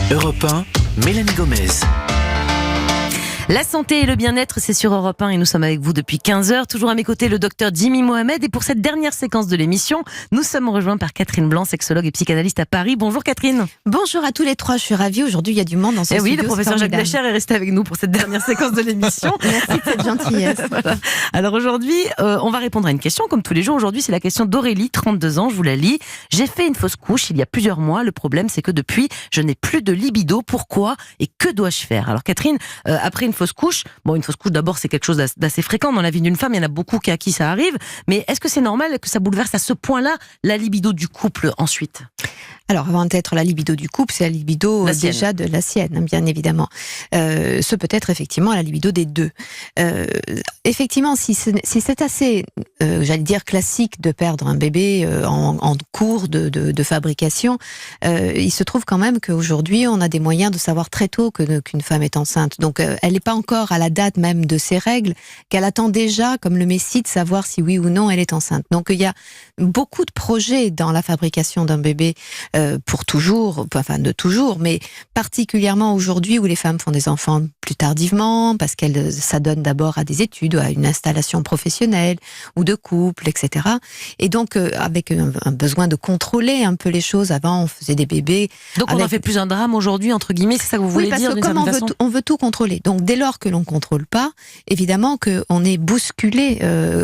Europe 1, Mélanie Gomez. La santé et le bien-être, c'est sur Europe 1 et nous sommes avec vous depuis 15 heures. Toujours à mes côtés, le docteur Jimmy Mohamed. Et pour cette dernière séquence de l'émission, nous sommes rejoints par Catherine Blanc, sexologue et psychanalyste à Paris. Bonjour Catherine. Bonjour à tous les trois, je suis ravie. Aujourd'hui, il y a du monde dans ce studio. Oui, le professeur Jacques Blacher est resté avec nous pour cette dernière séquence de l'émission. Merci de cette gentillesse. Voilà. Alors aujourd'hui, on va répondre à une question comme tous les jours. Aujourd'hui, c'est la question d'Aurélie, 32 ans, je vous la lis. J'ai fait une fausse couche il y a plusieurs mois. Le problème, c'est que depuis, je n'ai plus de libido. Pourquoi et que dois-je faire? Alors Catherine, après une fausse couche, une fausse couche, d'abord, c'est quelque chose d'assez fréquent dans la vie d'une femme. Il y en a beaucoup à qui ça arrive. Mais est-ce que c'est normal que ça bouleverse à ce point-là la libido du couple ensuite? Alors, avant d'être la libido du couple, c'est la libido déjà de la sienne, bien évidemment. Ce peut être effectivement la libido des deux. Effectivement, si c'est assez, j'allais dire, classique de perdre un bébé en cours de fabrication, il se trouve quand même qu'aujourd'hui, on a des moyens de savoir très tôt qu'une femme est enceinte. Donc, elle n'est pas encore à la date même de ses règles, qu'elle attend déjà, comme le Messie, de savoir si oui ou non elle est enceinte. Donc, il y a beaucoup de projets dans la fabrication d'un bébé pour toujours, enfin de toujours, mais particulièrement aujourd'hui où les femmes font des enfants plus tardivement, parce qu'elles s'adonnent d'abord à des études, à une installation professionnelle ou de couple, etc. Et donc avec un besoin de contrôler un peu les choses. Avant, on faisait des bébés. Donc on n'en fait plus un drame aujourd'hui, entre guillemets, c'est ça que vous voulez dire? Oui, parce que comme on veut tout contrôler. Donc dès lors que l'on ne contrôle pas, évidemment qu'on est bousculé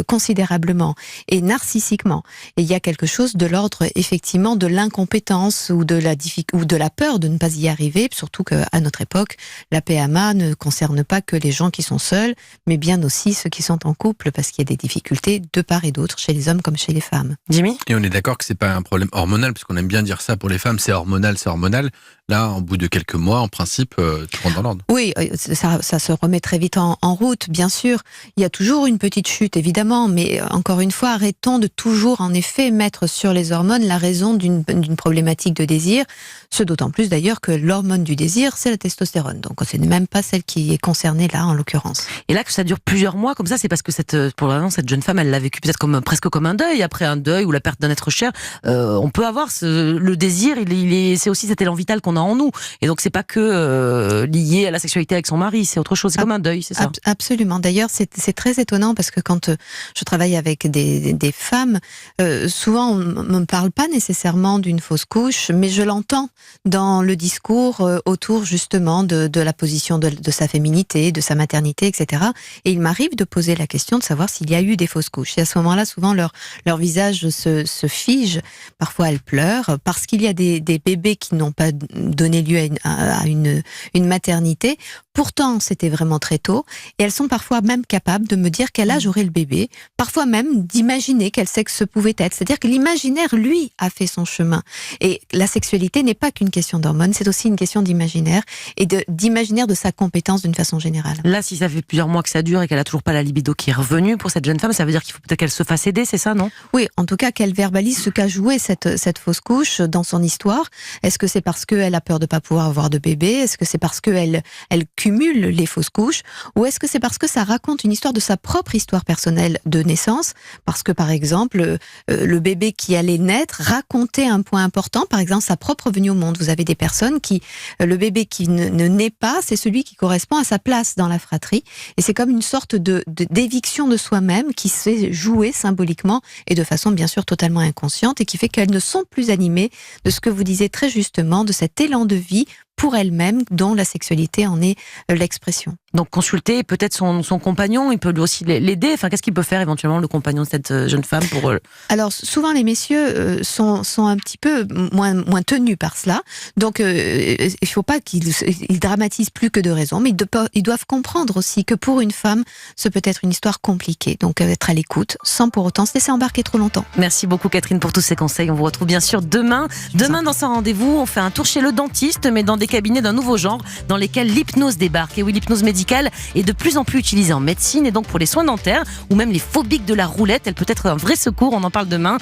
considérablement et narcissiquement. Et il y a quelque chose de l'ordre, effectivement, de l'incompétence ou de la peur de ne pas y arriver, surtout qu'à notre époque, la PMA ne concerne pas que les gens qui sont seuls, mais bien aussi ceux qui sont en couple, parce qu'il y a des difficultés de part et d'autre, chez les hommes comme chez les femmes. Jimmy ? Et on est d'accord que c'est pas un problème hormonal, parce qu'on aime bien dire ça pour les femmes, c'est hormonal, c'est hormonal. Là, au bout de quelques mois, en principe, tout rentre dans l'ordre. Oui, ça se remet très vite en route, bien sûr. Il y a toujours une petite chute, évidemment, mais encore une fois, arrêtons de toujours, en effet, mettre sur les hormones la raison d'une problématique de désir, ce d'autant plus d'ailleurs que l'hormone du désir, c'est la testostérone. Donc, ce n'est même pas celle qui est concernée là, en l'occurrence. Et là, que ça dure plusieurs mois, comme ça, c'est parce que pour l'instant, cette jeune femme, elle l'a vécu peut-être presque comme un deuil, après un deuil ou la perte d'un être cher. On peut avoir le désir, c'est aussi cet élan vital qu'on a en nous. Et donc, c'est pas que lié à la sexualité avec son mari, c'est autre chose, c'est comme un deuil, c'est ça? Absolument. D'ailleurs, c'est très étonnant parce que quand je travaille avec des femmes, souvent, on ne me parle pas nécessairement d'une fausse couche, mais je l'entends dans le discours autour justement de la position de sa féminité, de sa maternité, etc. Et il m'arrive de poser la question de savoir s'il y a eu des fausses couches. Et à ce moment-là, souvent, leur visage se fige. Parfois, elles pleurent parce qu'il y a des bébés qui n'ont pas donné lieu à une maternité. Pourtant, c'était vraiment très tôt. Et elles sont parfois même capables de me dire quel âge aurait le bébé. Parfois même d'imaginer quel sexe pouvait être. C'est-à-dire que l'imaginaire, lui, a fait son chemin. Et la sexualité n'est pas qu'une question d'hormones, c'est aussi une question d'imaginaire et d'imaginaire de sa compétence d'une façon générale. Là, si ça fait plusieurs mois que ça dure et qu'elle a toujours pas la libido qui est revenue pour cette jeune femme, ça veut dire qu'il faut peut-être qu'elle se fasse aider, c'est ça, non? Oui, en tout cas, qu'elle verbalise ce qu'a joué cette fausse couche dans son histoire. Est-ce que c'est parce qu'elle a peur de pas pouvoir avoir de bébé? Est-ce que c'est parce qu'elle cumule les fausses couches? Ou est-ce que c'est parce que ça raconte une histoire de sa propre histoire personnelle de naissance? Parce que, par exemple, le bébé qui allait naître racontait un point important, par exemple, sa propre venue au monde. Vous avez des personnes le bébé qui ne naît pas, c'est celui qui correspond à sa place dans la fratrie. Et c'est comme une sorte d'éviction de soi-même qui s'est jouée symboliquement et de façon, bien sûr, totalement inconsciente et qui fait qu'elles ne sont plus animées de ce que vous disiez très justement, de cet élan de vie pour elle-même, dont la sexualité en est l'expression. Donc consulter peut-être son compagnon, il peut lui aussi l'aider. Enfin, qu'est-ce qu'il peut faire éventuellement, le compagnon de cette jeune femme pour... Alors souvent les messieurs sont un petit peu moins tenus par cela. Donc il ne faut pas qu'ils dramatisent plus que de raison, mais ils doivent comprendre aussi que pour une femme, ce peut être une histoire compliquée. Donc être à l'écoute, sans pour autant se laisser embarquer trop longtemps. Merci beaucoup Catherine pour tous ces conseils. On vous retrouve bien sûr demain. Demain dans ce rendez-vous, on fait un tour chez le dentiste, mais dans des cabinets d'un nouveau genre dans lesquels l'hypnose débarque. Et oui, l'hypnose médicale est de plus en plus utilisée en médecine et donc pour les soins dentaires ou même les phobiques de la roulette, elle peut être un vrai secours. On en parle demain.